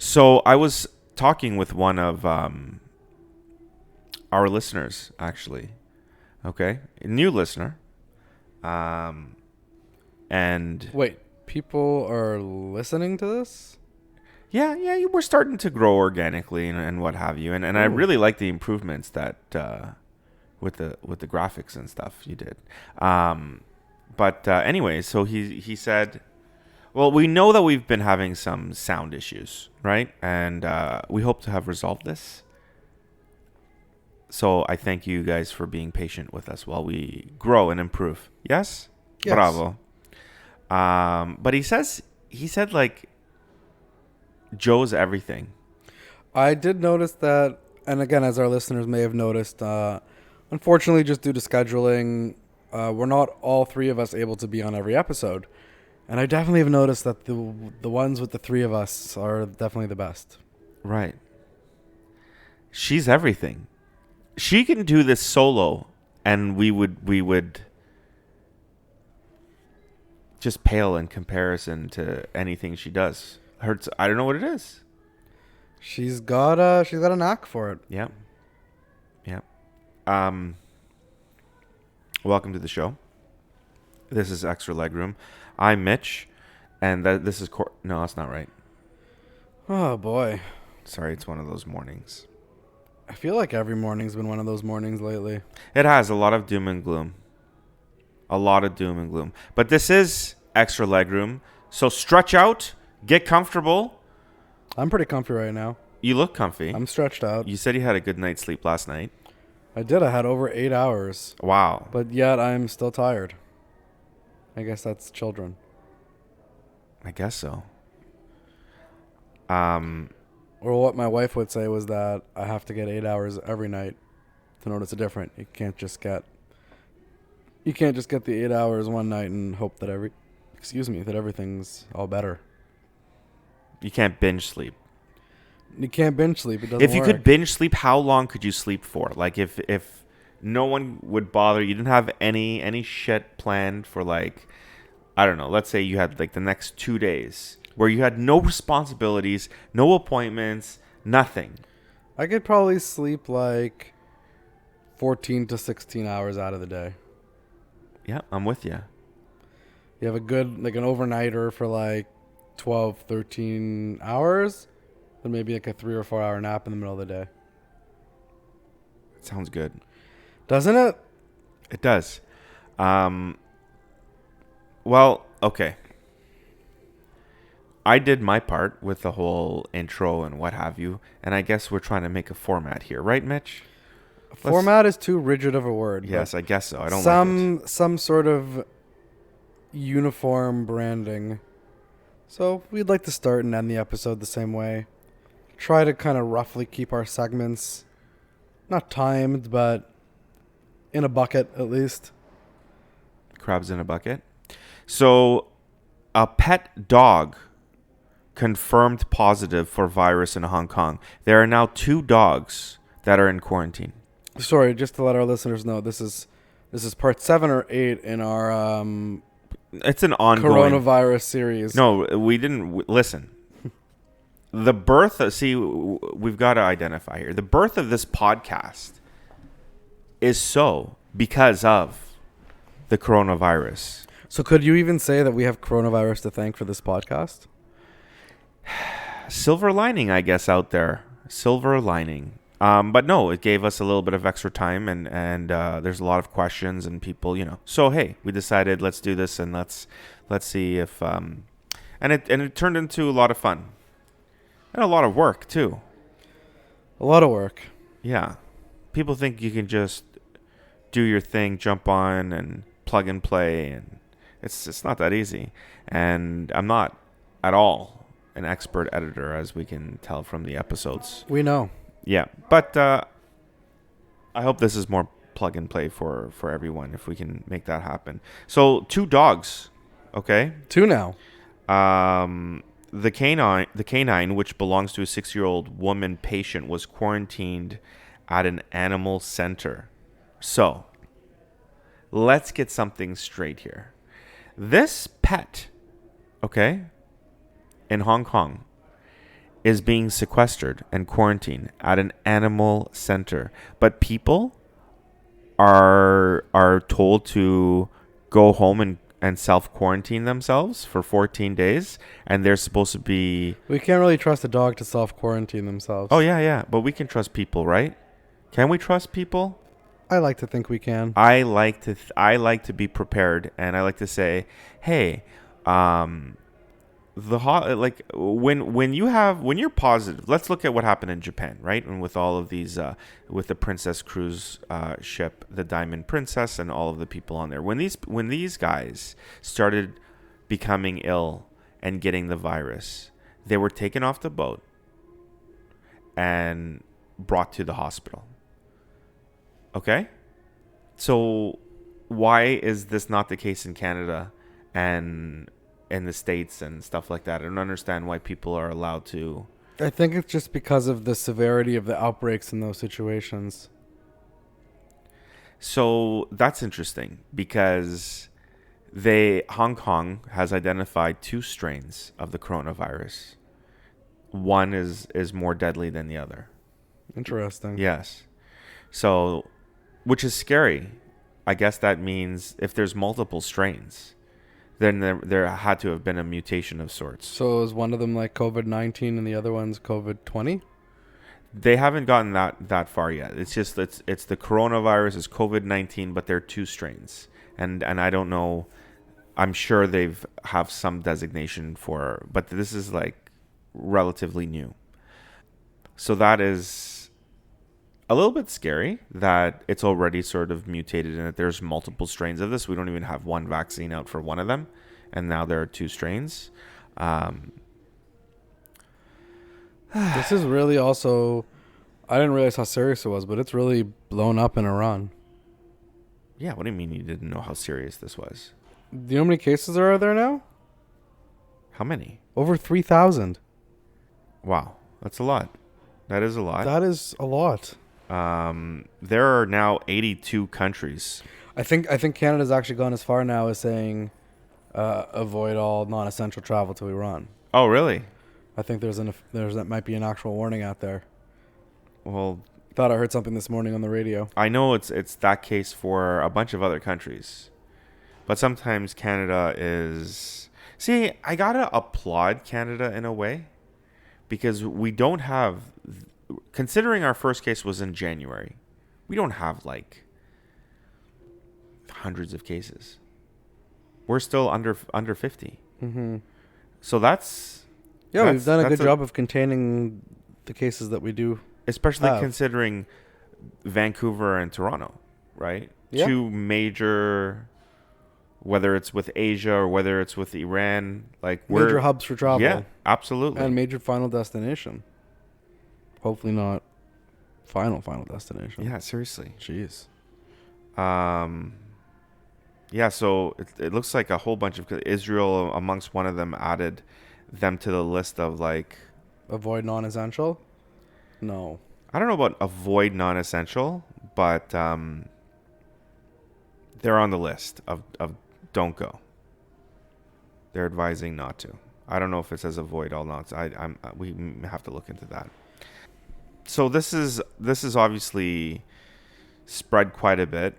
So I was talking with one of our listeners, actually. Okay, a new listener. And Wait, people are listening to this? yeah, we're starting to grow organically and what have you. And I really like the improvements that with the graphics and stuff you did. But anyway, so he said, well, we know that we've been having some sound issues, right? And we hope to have resolved this. So I thank you guys for being patient with us while we grow and improve. Yes? Yes. Bravo. But he said like Joe's everything. I did notice that, and again, as our listeners may have noticed, unfortunately, just due to scheduling, we're not all three of us able to be on every episode. And I definitely have noticed that the ones with the three of us are definitely the best. Right. She's everything. She can do this solo, and we would just pale in comparison to anything she does. I don't know what it is. She's got a knack for it. Yeah. Welcome to the show. This is Extra Legroom. I'm Mitch, and this is no, that's not right. Oh boy. Sorry, it's one of those mornings. I feel like every morning's been one of those mornings lately. It has a lot of doom and gloom. But this is Extra Legroom, so stretch out, get comfortable. I'm pretty comfy right now. You look comfy. I'm stretched out. You said you had a good night's sleep last night. I did. I had over 8 hours. Wow. But yet I'm still tired. I guess that's children. I guess so. Or what my wife would say was that I have to get 8 hours every night to notice a difference. You can't just get the 8 hours one night and hope that that everything's all better. You can't binge sleep. You can't binge sleep. It doesn't If you work. could binge sleep, how long could you sleep for? Like if no one would bother, you didn't have any shit planned for like, I don't know, let's say you had like the next 2 days where you had no responsibilities, no appointments, nothing. I could probably sleep like 14 to 16 hours out of the day. Yeah, I'm with you. You have a good, like an overnighter for like 12, 13 hours. Then maybe like a 3 or 4 hour nap in the middle of the day. Sounds good. Doesn't it? It does. Well, okay. I did my part with the whole intro and what have you, and I guess we're trying to make a format here, right, Mitch? Format is too rigid of a word. Yes, I guess so. I don't like it. Some sort of uniform branding. So we'd like to start and end the episode the same way. Try to kind of roughly keep our segments not timed, but in a bucket at least. Crabs in a bucket. So, a pet dog confirmed positive for virus in Hong Kong. There are now 2 dogs that are in quarantine. Sorry, just to let our listeners know, this is part 7 or 8 in our It's an ongoing coronavirus series. No, we didn't listen. The birth we've got to identify here. The birth of this podcast is because of the coronavirus. So could you even say that we have coronavirus to thank for this podcast? Silver lining, I guess, out there. Silver lining. But no, it gave us a little bit of extra time, and there's a lot of questions and people, So hey, we decided let's do this and let's see if and it turned into a lot of fun and a lot of work too. A lot of work. Yeah, people think you can just do your thing, jump on and plug and play, and it's not that easy. And I'm not at all an expert editor, as we can tell from the episodes. We know. Yeah, but I hope this is more plug and play for everyone if we can make that happen. So 2 dogs, okay? 2 now. The canine, which belongs to a 6-year-old woman patient, was quarantined at an animal center. So let's get something straight here. This pet, okay, in Hong Kong, is being sequestered and quarantined at an animal center, but people are told to go home and self quarantine themselves for 14 days, and they're supposed to be. We can't really trust a dog to self-quarantine themselves. Oh yeah, but we can trust people, right? Can we trust people? I like to think we can. I like to be prepared, and I like to say, hey, like when you're positive. Let's look at what happened in Japan, right? And with all of these, with the Princess cruise ship, the Diamond Princess, and all of the people on there. When these guys started becoming ill and getting the virus, they were taken off the boat and brought to the hospital. Okay? So why is this not the case in Canada and in the States and stuff like that? I don't understand why people are allowed to. I think it's just because of the severity of the outbreaks in those situations. So that's interesting because Hong Kong has identified 2 strains of the coronavirus. One is more deadly than the other. Interesting. Yes. So, which is scary. I guess that means if there's multiple strains, then there had to have been a mutation of sorts. So is one of them like COVID-19 and the other one's COVID-20? They haven't gotten that far yet. It's just it's the coronavirus is COVID-19, but there are 2 strains, and I don't know. I'm sure they've have some designation for, but this is like relatively new. So that is a little bit scary that it's already sort of mutated and that there's multiple strains of this. We don't even have one vaccine out for one of them, and now there are 2 strains. This is really also, I didn't realize how serious it was, but it's really blown up in Iran. Yeah, what do you mean you didn't know how serious this was? Do you know how many cases there are there now? How many? Over 3,000. Wow, that's a lot. That is a lot. That is a lot. There are now 82 countries. I think Canada's actually gone as far now as saying avoid all non-essential travel to Iran. Oh, really? I think that might be an actual warning out there. Well, Thought I heard something this morning on the radio. I know it's that case for a bunch of other countries, but sometimes Canada is. See, I gotta applaud Canada in a way, because we don't have. Considering our first case was in January, we don't have like hundreds of cases. We're still under 50. Mm-hmm. So that's we've done a good job of containing the cases that we do, especially considering Vancouver and Toronto, right? Yeah. 2 major, whether it's with Asia or whether it's with Iran, like major hubs for travel. Yeah, absolutely, and major final destination. Hopefully not final destination. Yeah, seriously. Jeez. Yeah, so it looks like a whole bunch of Israel amongst one of them added them to the list of like avoid non-essential. No, I don't know about avoid non-essential, but they're on the list of don't go. They're advising not to. I don't know if it says avoid all not. We have to look into that. So this is obviously spread quite a bit.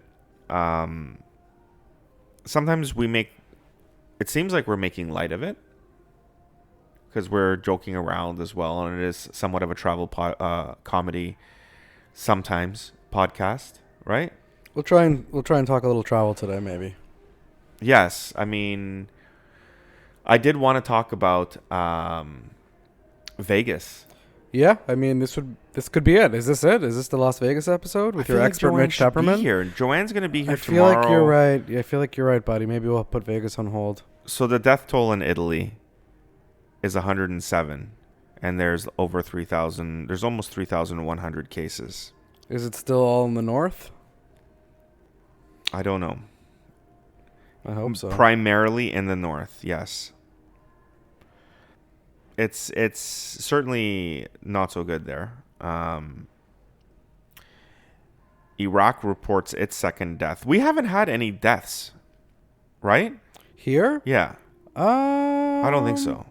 Sometimes it seems like we're making light of it because we're joking around as well, and it is somewhat of a travel comedy sometimes podcast, right? We'll try and talk a little travel today, maybe. Yes, I mean, I did want to talk about Vegas. Yeah, I mean, this could be it. Is this it? Is this the Las Vegas episode with your expert Mitch Tepperman? Here, Joanne's going to be here tomorrow. I feel like you're right. Yeah, I feel like you're right, buddy. Maybe we'll put Vegas on hold. So the death toll in Italy is 107, and there's over 3,000. There's almost 3,100 cases. Is it still all in the north? I don't know. I hope so. Primarily in the north, yes. It's certainly not so good there. Iraq reports its second death. We haven't had any deaths, right? Here? Yeah. I don't think so.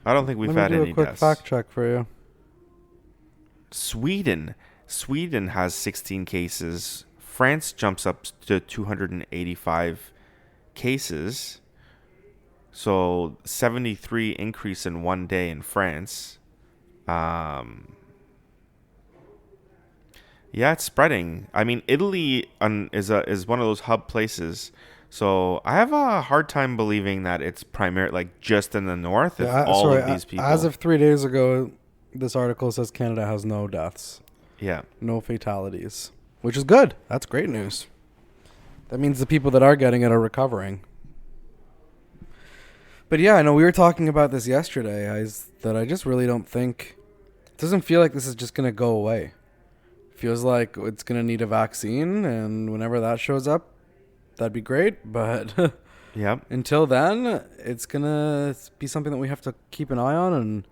I don't think we've Let had me do any a quick deaths. fact check for you. Sweden has 16 cases. France jumps up to 285 cases. So 73 increase in one day in France. Yeah, it's spreading. I mean, Italy is one of those hub places. So I have a hard time believing that it's primarily like just in the north. If all of these people, As of 3 days ago, this article says Canada has no deaths, yeah, no fatalities, which is good. That's great news. That means the people that are getting it are recovering. But yeah, I know we were talking about this yesterday, that I just really don't think... It doesn't feel like this is just going to go away. It feels like it's going to need a vaccine, and whenever that shows up, that'd be great. But yeah. until then, it's going to be something that we have to keep an eye on and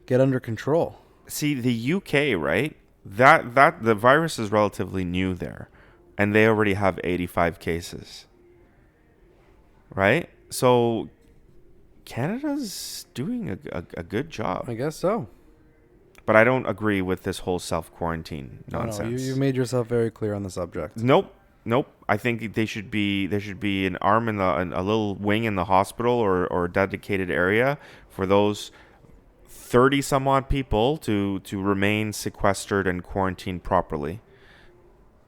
get under control. See, the UK, right? That the virus is relatively new there, and they already have 85 cases. Right? So Canada's doing a good job. I guess so. But I don't agree with this whole self-quarantine nonsense. You made yourself very clear on the subject. Nope. I think there should be an arm in a little wing in the hospital or a dedicated area for those 30 some odd people to remain sequestered and quarantined properly.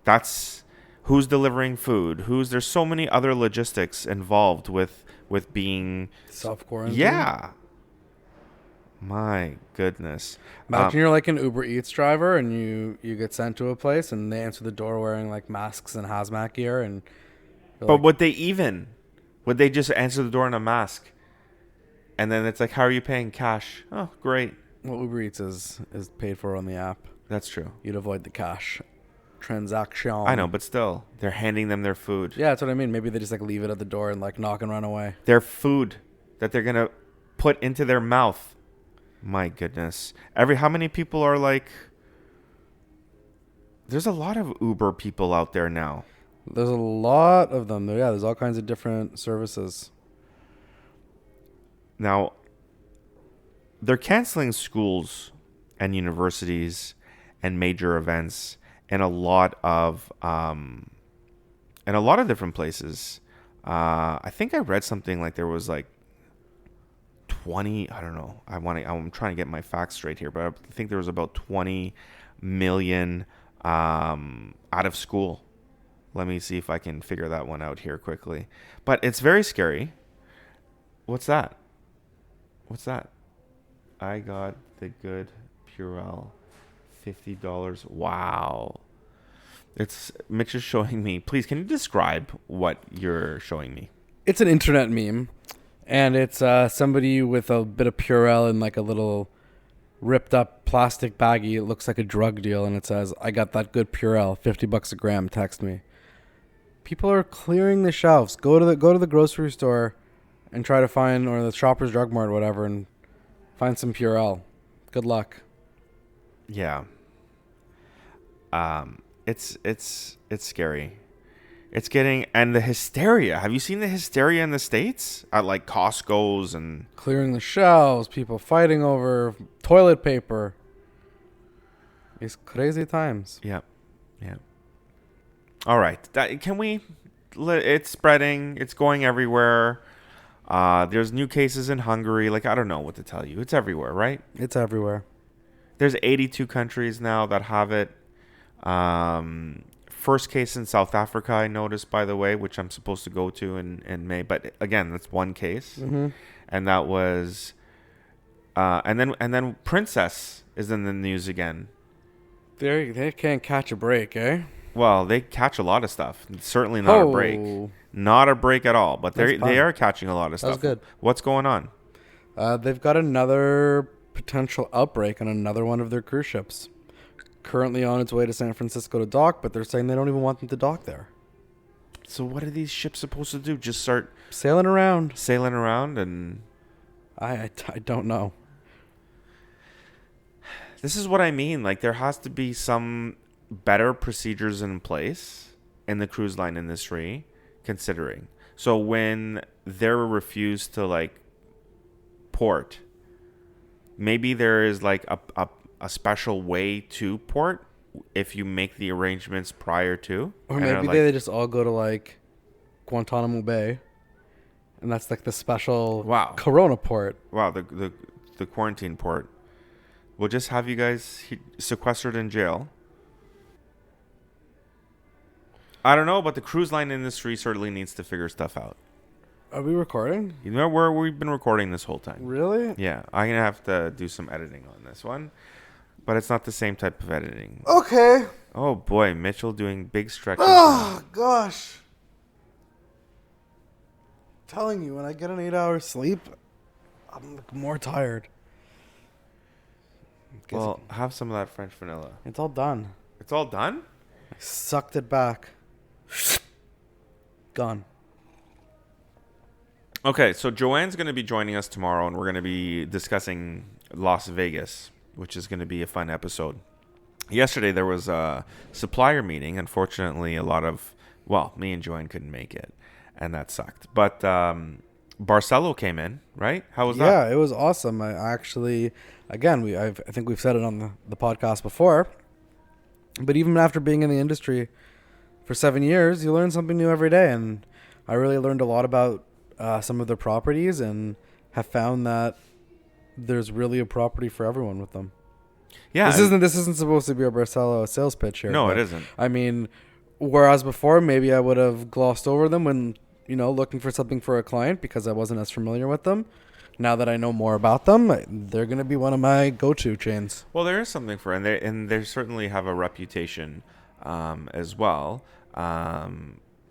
That's who's delivering food. There's so many other logistics involved with being Self-quarantine? Yeah. My goodness. Imagine you're like an Uber Eats driver and you get sent to a place and they answer the door wearing like masks and hazmat gear and... But like, would they just answer the door in a mask? And then it's like, how are you paying? Cash. Oh, great. Well, Uber Eats is paid for on the app. That's true. You'd avoid the cash transaction. I know, but still, they're handing them their food. Yeah, that's what I mean. Maybe they just like leave it at the door and like knock and run away. Their food that they're going to put into their mouth. My goodness. How many people are like... There's a lot of Uber people out there now. There's a lot of them. Yeah, there's all kinds of different services. Now, they're canceling schools and universities and major events in a lot of different places. I think I read something like there was like 20. I don't know. I'm trying to get my facts straight here, but I think there was about 20 million out of school. Let me see if I can figure that one out here quickly. But it's very scary. What's that? I got the good Purell. $50. Wow. Mitch is showing me. Please, can you describe what you're showing me? It's an internet meme. And it's somebody with a bit of Purell in like a little ripped up plastic baggie. It looks like a drug deal. And it says, I got that good Purell. $50 a gram. Text me. People are clearing the shelves. Go to the grocery store and try to find, or the Shoppers Drug Mart or whatever, and find some Purell. Good luck. Yeah. It's scary. It's getting, and the hysteria. Have you seen the hysteria in the States at like Costco's and clearing the shelves, people fighting over toilet paper. These crazy times. Yeah. All right. It's spreading. It's going everywhere. There's new cases in Hungary. Like, I don't know what to tell you. It's everywhere, right? It's everywhere. There's 82 countries now that have it. First case in South Africa, I noticed, by the way, which I'm supposed to go to in May. But again, that's one case. Mm-hmm. And that was... and then Princess is in the news again. They can't catch a break, eh? Well, they catch a lot of stuff. Certainly not a break. Not a break at all. But they are catching a lot of stuff. That's good. What's going on? They've got another potential outbreak on another one of their cruise ships. Currently on its way to San Francisco to dock, but they're saying they don't even want them to dock there. So what are these ships supposed to do? Just start sailing around and... I don't know. This is what I mean. Like, there has to be some better procedures in place in the cruise line industry, considering. So when they're refused to, like, port, maybe there is like a special way to port if you make the arrangements prior to. Or maybe they just all go to like Guantanamo Bay, and that's like the special Corona port. Wow, the quarantine port. We'll just have you guys sequestered in jail. I don't know, but the cruise line industry certainly needs to figure stuff out. Are we recording? You know where we've been recording this whole time. Really? Yeah, I'm gonna have to do some editing on this one, but it's not the same type of editing. Okay. Oh boy, Mitchell doing big stretches. Oh gosh. I'm telling you, when I get an 8-hour sleep, I'm more tired. Well, have some of that French vanilla. It's all done. It's all done? I sucked it back. Gone. Okay, so Joanne's going to be joining us tomorrow, and we're going to be discussing Las Vegas, which is going to be a fun episode. Yesterday, there was a supplier meeting. Unfortunately, me and Joanne couldn't make it, and that sucked. But Barcelo came in, right? How was that? Yeah, it was awesome. I actually, again, I think we've said it on the podcast before, but even after being in the industry for 7 years, you learn something new every day, and I really learned a lot about some of their properties and have found that there's really a property for everyone with them. Yeah, this isn't supposed to be a Barcelo sales pitch here. No, it isn't. I mean, whereas before maybe I would have glossed over them when looking for something for a client because I wasn't as familiar with them. Now that I know more about them, they're going to be one of my go-to chains. Well, there is something for, and they certainly have a reputation as well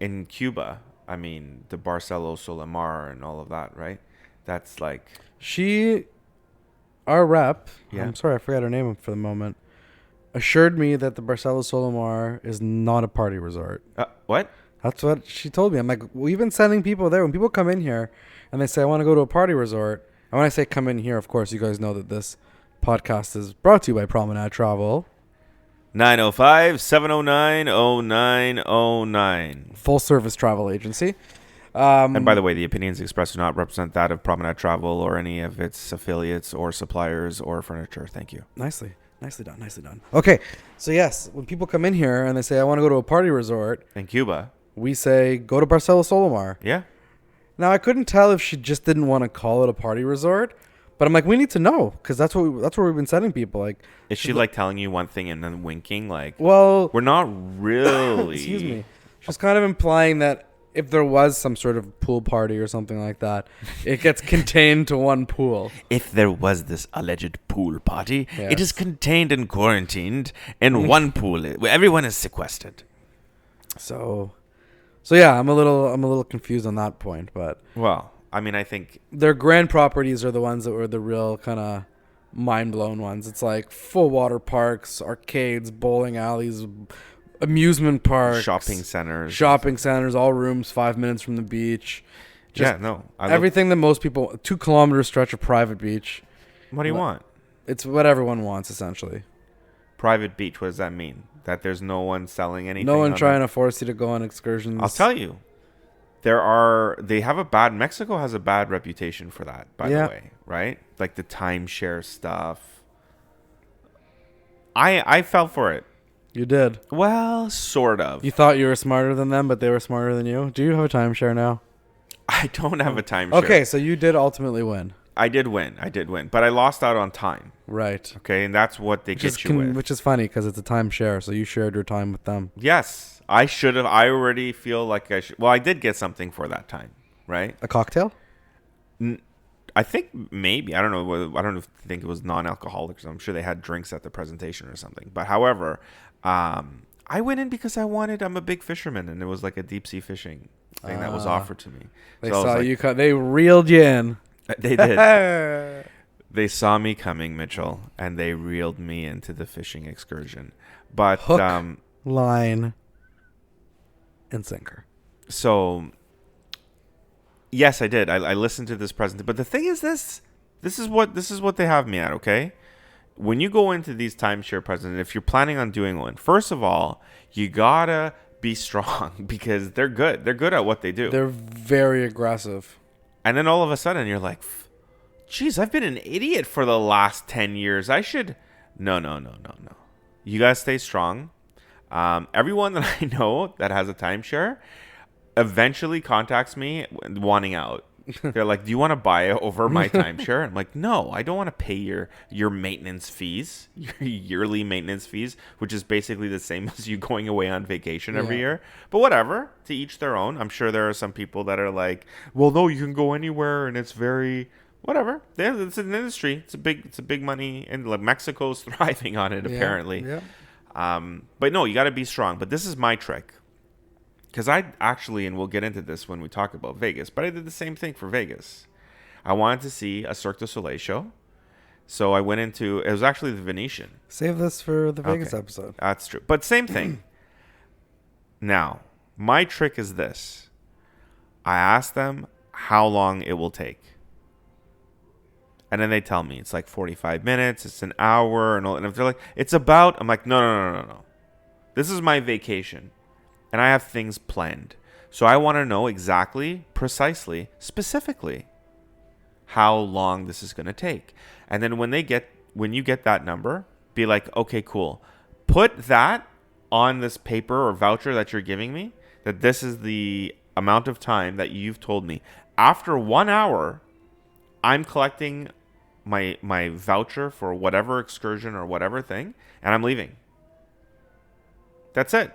in Cuba. I mean, the Barcelo Solimar and all of that, right? That's like... Our rep, yeah. I'm sorry, I forgot her name for the moment, assured me that the Barcelo Solimar is not a party resort. What? That's what she told me. I'm like, we've been sending people there. When people come in here and they say, I want to go to a party resort. And when I say come in here, of course, you guys know that this podcast is brought to you by Promenade Travel. 905-709-0909. Full service travel agency. And by the way, the opinions expressed do not represent that of Promenade Travel or any of its affiliates or suppliers or furniture. Thank you. Nicely done. Okay, so yes, when people come in here and they say, I want to go to a party resort. In Cuba. We say, go to Barcelo Solimar. Yeah. Now, I couldn't tell if she just didn't want to call it a party resort. But I'm like, we need to know because that's where we've been sending people. Like, is she like telling you one thing and then winking? Like, well, we're not really. Excuse me. She's kind of implying that if there was some sort of pool party or something like that, it gets contained to one pool. If there was this alleged pool party, yes. It is contained and quarantined in one pool. Everyone is sequestered. So yeah, I'm a little confused on that point, but well. I mean, I think their grand properties are the ones that were the real kind of mind-blown ones. It's like full water parks, arcades, bowling alleys, amusement parks. Shopping centers, all rooms 5 minutes from the beach. Everything that most people... 2 kilometer stretch of private beach. What do you want? It's what everyone wants, essentially. Private beach, what does that mean? That there's no one selling anything? No one trying to force you to go on excursions. I'll tell you. Mexico has a bad reputation for that, by the way, right? Like the timeshare stuff. I fell for it. You did? Well, sort of. You thought you were smarter than them, but they were smarter than you? Do you have a timeshare now? I don't have a timeshare. Okay, so you did ultimately win. I did win, but I lost out on time. Right. Okay, and that's what they get you with. Which is funny because it's a timeshare, so you shared your time with them. Yes. I should have. I already feel like I should. Well, I did get something for that time, right? A cocktail? I think maybe. I don't know. I don't think it was non-alcoholic. I'm sure they had drinks at the presentation or something. But however, I went in because I'm a big fisherman, and it was like a deep sea fishing thing that was offered to me. They saw you. They reeled you in. They did. They saw me coming, Mitchell, and they reeled me into the fishing excursion. But hook, line, and sinker. So, yes, I did. I listened to this presentation. But the thing is this is what they have me at, okay? When you go into these timeshare presentations, if you're planning on doing one, first of all, you gotta be strong because they're good. They're good at what they do. They're very aggressive. And then all of a sudden you're like, geez, I've been an idiot for the last 10 years. I should. No. You guys stay strong. Everyone that I know that has a timeshare eventually contacts me wanting out. They're like, do you want to buy over my timeshare? I'm like, no, I don't want to pay your maintenance fees, your yearly maintenance fees, which is basically the same as you going away on vacation every year. But whatever, to each their own. I'm sure there are some people that are like, well, no, you can go anywhere and it's very whatever. Yeah, it's an industry. It's a big money, and like Mexico's thriving on it apparently. Yeah. But no, you got to be strong. But this is my trick. Because I actually, and we'll get into this when we talk about Vegas, but I did the same thing for Vegas. I wanted to see a Cirque du Soleil show. So I went into, it was actually the Venetian. Save this for the Vegas episode. That's true. But same thing. Now, my trick is this. I ask them how long it will take. And then they tell me it's like 45 minutes, it's an hour, and if they're like, it's about, I'm like, no. This is my vacation. And I have things planned. So I want to know exactly, precisely, specifically how long this is going to take. And then when you get that number, be like, okay, cool. Put that on this paper or voucher that you're giving me, that this is the amount of time that you've told me. After 1 hour, I'm collecting my voucher for whatever excursion or whatever thing, and I'm leaving. That's it.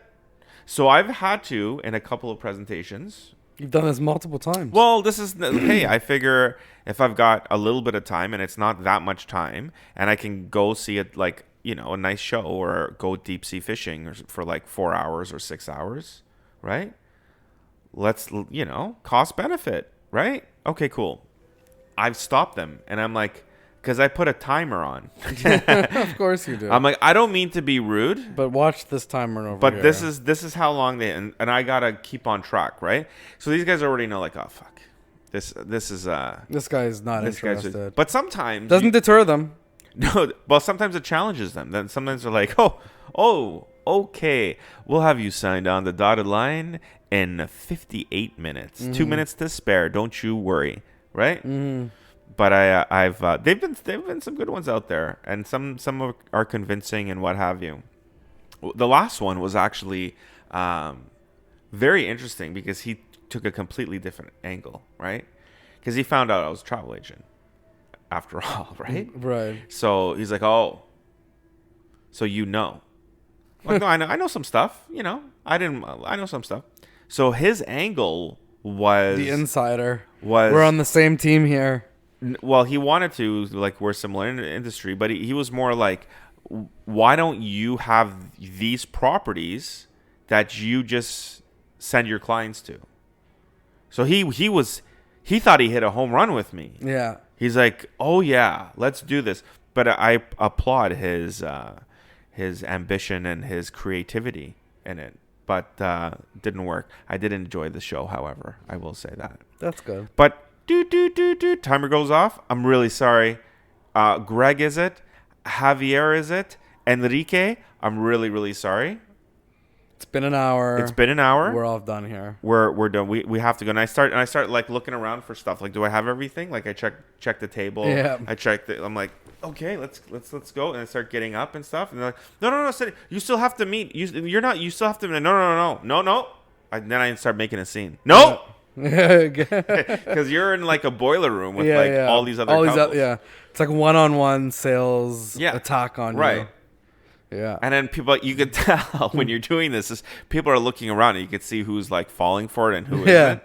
So I've had to, in a couple of presentations. You've done this multiple times. Well, this is, hey, I figure if I've got a little bit of time and it's not that much time and I can go see it like, a nice show or go deep sea fishing for like 4 hours or 6 hours, right? Let's, cost benefit, right? Okay, cool. I've stopped them and I'm like, because I put a timer on. Of course you do. I'm like, I don't mean to be rude. But watch this timer over but here. But this is how long and I got to keep on track, right? So these guys already know like, oh, fuck. This is... This guy's not interested. But sometimes... Doesn't deter them. No, well, sometimes it challenges them. Then sometimes they're like, oh, okay. We'll have you signed on the dotted line in 58 minutes. 2 minutes to spare. Don't you worry, right? Mm. But I've they've been some good ones out there, and some are convincing and what have you. The last one was actually very interesting because he took a completely different angle, right? Because he found out I was a travel agent, after all, right? Right. So he's like, "Oh, so I'm like, no, I know some stuff. I know some stuff. So his angle was the insider. We're on the same team here. Well, he wanted to, like, we're similar in the industry, but he was more like, why don't you have these properties that you just send your clients to? So he thought he hit a home run with me. Yeah. He's like, oh yeah, let's do this. But I applaud his ambition and his creativity in it. But didn't work. I did enjoy the show, however. I will say that. That's good. But timer goes off. I'm really sorry. Greg, is it? Javier, is it? Enrique, I'm really, really sorry. It's been an hour. We're all done here. We're done. We have to go. And I start like looking around for stuff. Like, do I have everything? Like, I check the table. Yeah. I'm like, okay, let's go. And I start getting up and stuff. And they're like, no, City, you still have to meet. You still have to. No. And then I start making a scene. No. Because you're in like a boiler room with all these other couples. It's like one-on-one sales attack on you. Right. Yeah. And then you could tell when you're doing this is people are looking around and you could see who's like falling for it and who isn't.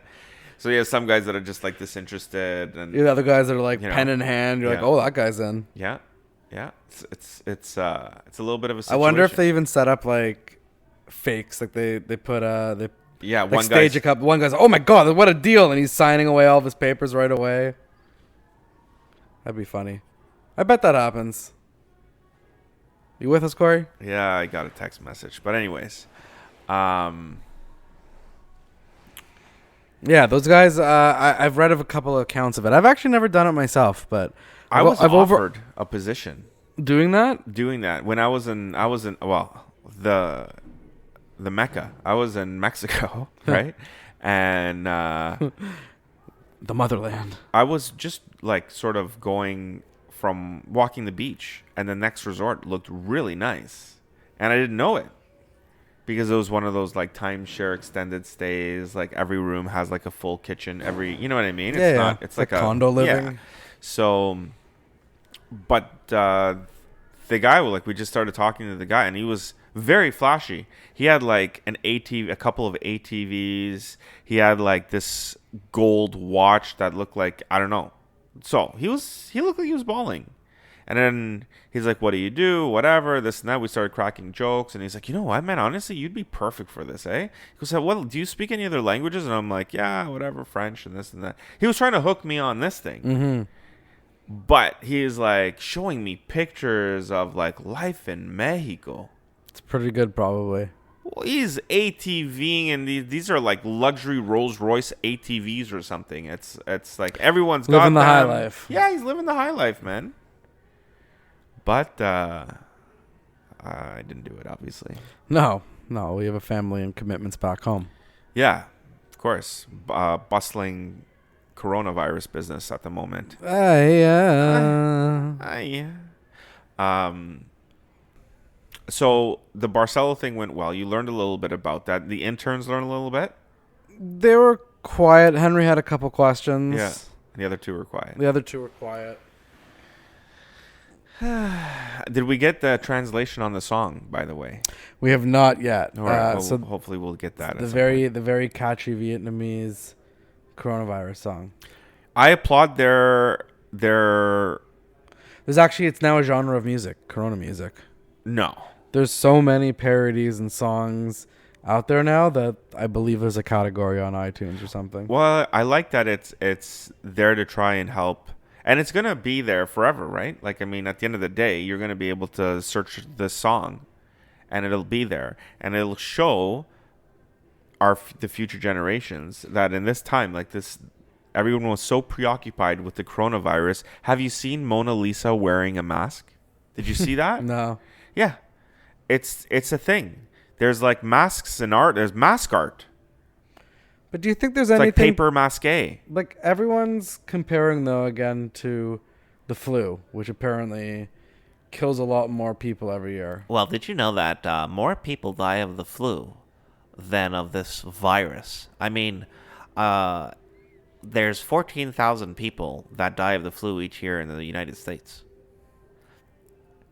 So you have some guys that are just like disinterested, and the other guys that are like pen in hand. You're like, oh, that guy's in. Yeah. It's a little bit of a situation. I wonder if they even set up like fakes, like they put one stage a couple. One guy's like, oh my god, what a deal, and he's signing away all of his papers right away. That'd be funny. I bet that happens. You with us, Cory? Yeah, I got a text message. But anyways, yeah, those guys. I've read of a couple of accounts of it. I've actually never done it myself, but I've offered a position doing that when I was in the Mecca. I was in Mexico, right? And The motherland. I was just like sort of going from walking the beach, and the next resort looked really nice, and I didn't know it because it was one of those like timeshare extended stays. Like every room has like a full kitchen. You know what I mean? Yeah, It's yeah. not. It's like a condo living. Yeah. So, but the guy, like, we just started talking to the guy, and he was very flashy. He had like a couple of ATVs. He had like this gold watch that looked like, I don't know. So he looked like he was balling. And then he's like, "What do you do? Whatever, this and that." We started cracking jokes, and he's like, "You know what, man? Honestly, you'd be perfect for this, eh?" He goes, "Well, do you speak any other languages?" And I'm like, "Yeah, whatever, French and this and that." He was trying to hook me on this thing. Mm-hmm. But he's like showing me pictures of like life in Mexico. It's pretty good, probably. Well, he's ATVing, and these are like luxury Rolls Royce ATVs or something. It's like everyone's got Living the high them. life. Yeah, he's living the high life, man. But I didn't do it, obviously. No, we have a family and commitments back home. Yeah, of course. Bustling coronavirus business at the moment. So the Barcelo thing went well. You learned a little bit about that. The interns learned a little bit. They were quiet. Henry had a couple questions. Yeah, the other two were quiet. Did we get the translation on the song, by the way? We have not yet. All right, so hopefully we'll get that. The very catchy Vietnamese coronavirus song. I applaud their. There's actually, it's now a genre of music, corona music. No. There's so many parodies and songs out there now that I believe there's a category on iTunes or something. Well, I like that it's there to try and help. And it's going to be there forever, right? Like, I mean, at the end of the day, you're going to be able to search this song, and it'll be there. And it'll show the future generations that in this time, like this, everyone was so preoccupied with the coronavirus. Have you seen Mona Lisa wearing a mask? Did you see that? No. Yeah. It's a thing. There's like masks in art. There's mask art. But do you think there's It's anything... like paper masqué. Like, everyone's comparing, though, again, to the flu, which apparently kills a lot more people every year. Well, did you know that more people die of the flu than of this virus? I mean, there's 14,000 people that die of the flu each year in the United States.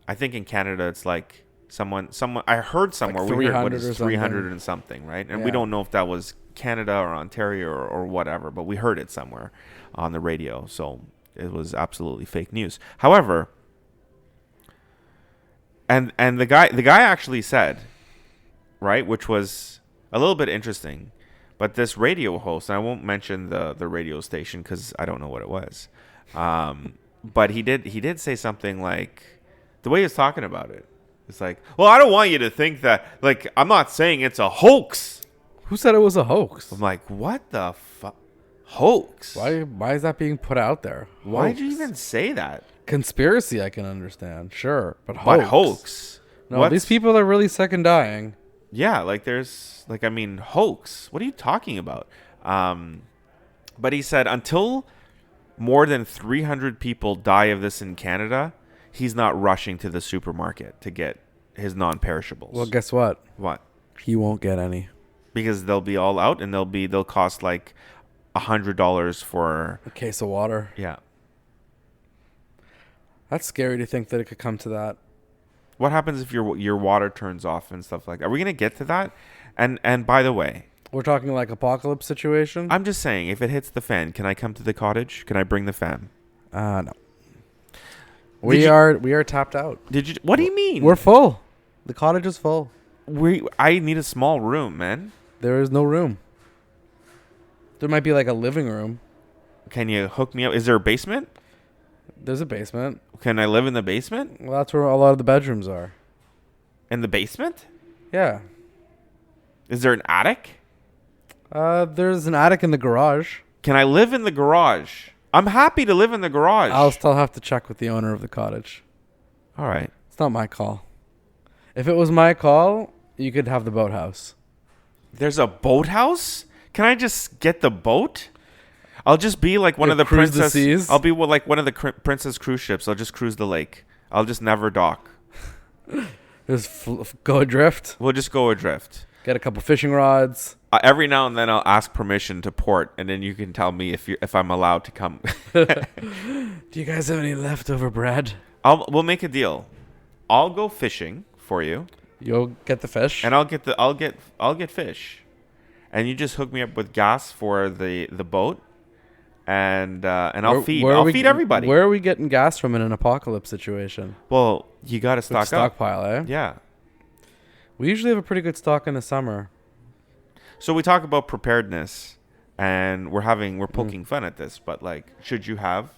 I think in Canada it's like someone I heard somewhere like we heard what 300 is or 300 and something, right? And we Yeah. don't know if that was Canada or Ontario or whatever, but we heard it somewhere on the radio, so it was absolutely fake news. However, and the guy actually said, right, which was a little bit interesting, but this radio host, and I won't mention the radio station because I don't know what it was, but he did say something like, the way he was talking about it, it's like, well, I don't want you to think that, like, I'm not saying it's a hoax. Who said it was a hoax? I'm like, what the fuck? Hoax? Why is that being put out there? Why'd you even say that? Conspiracy, I can understand, sure, but hoax. But hoax? No, these people are really sick and dying. Yeah, like there's, like, I mean, hoax. What are you talking about? But he said until more than 300 people die of this in Canada, he's not rushing to the supermarket to get his non-perishables. Well, guess what? What? He won't get any. Because they'll be all out, and they'll cost like $100 for a case of water. Yeah. That's scary to think that it could come to that. What happens if your water turns off and stuff like that? Are we gonna get to that? And by the way, we're talking like apocalypse situation. I'm just saying, if it hits the fan, can I come to the cottage? Can I bring the fam? No. We are tapped out. Did you? What do you mean? We're full. The cottage is full. I need a small room, man. There is no room. There might be like a living room. Can you hook me up? Is there a basement? There's a basement. Can I live in the basement? Well, that's where a lot of the bedrooms are. In the basement? Yeah. Is there an attic? There's an attic in the garage. Can I live in the garage? I'm happy to live in the garage. I'll still have to check with the owner of the cottage. All right. It's not my call. If it was my call, you could have the boathouse. There's a boathouse? Can I just get the boat? I'll just be like one of the cruise the princess. seas? I'll be like one of the princess cruise ships. I'll just cruise the lake. I'll just never dock. Just go adrift. We'll just go adrift. Get a couple fishing rods. Every now and then I'll ask permission to port, and then you can tell me if I'm allowed to come. Do you guys have any leftover bread? We'll make a deal. I'll go fishing for you, You'll get the fish. and I'll get fish, and you just hook me up with gas for the boat, and I'll feed everybody. Where are we getting gas from in an apocalypse situation? Well, you got to stock up. Stockpile, eh? Yeah. We usually have a pretty good stock in the summer. So we talk about preparedness, and we're poking fun at this, but like, should you have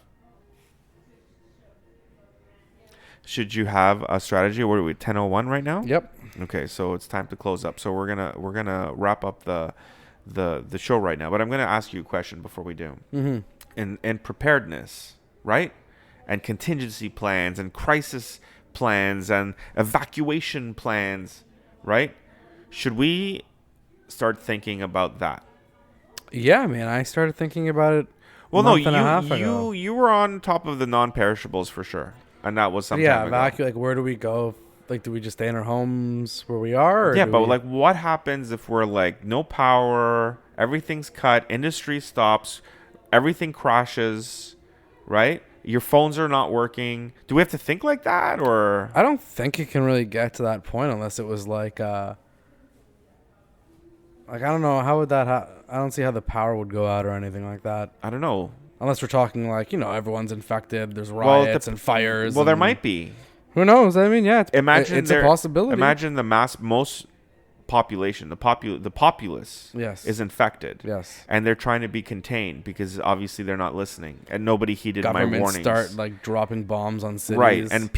a strategy? What are we, 10:01 right now? Yep. Okay, so it's time to close up. So we're gonna wrap up the show right now. But I'm gonna ask you a question before we do. Mm-hmm. In preparedness, right? And contingency plans and crisis plans and evacuation plans, right? Should we start thinking about that? Yeah, man. I started thinking about it. Well, month and a half ago. you were on top of the non-perishables for sure, and that was some time ago. Like where do we go? Like, do we just stay in our homes where we are? Or Yeah, but like, what happens if we're like no power, everything's cut, industry stops, everything crashes, right? Your phones are not working. Do we have to think like that, or? I don't think it can really get to that point unless it was like I don't know, how would that I don't see how the power would go out or anything like that. I don't know. Unless we're talking like, everyone's infected, there's riots and fires. Well, there might be. Who knows? I mean, yeah, It's a possibility. Imagine the most population, the populace Yes. is infected. Yes. And they're trying to be contained because obviously they're not listening, and nobody heeded my Governments warnings. start like dropping bombs on cities. Right, and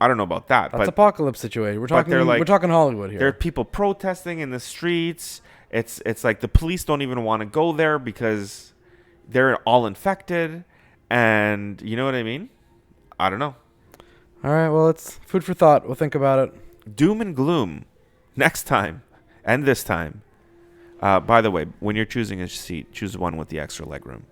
I don't know about that, That's but apocalypse situation. We're talking we're talking Hollywood here. there are people protesting in the streets. It's like the police don't even want to go there because they're all infected, and you know what I mean? I don't know. All right, well, it's food for thought. We'll think about it. Doom and gloom next time and this time. By the way, when you're choosing a seat, choose one with the extra legroom.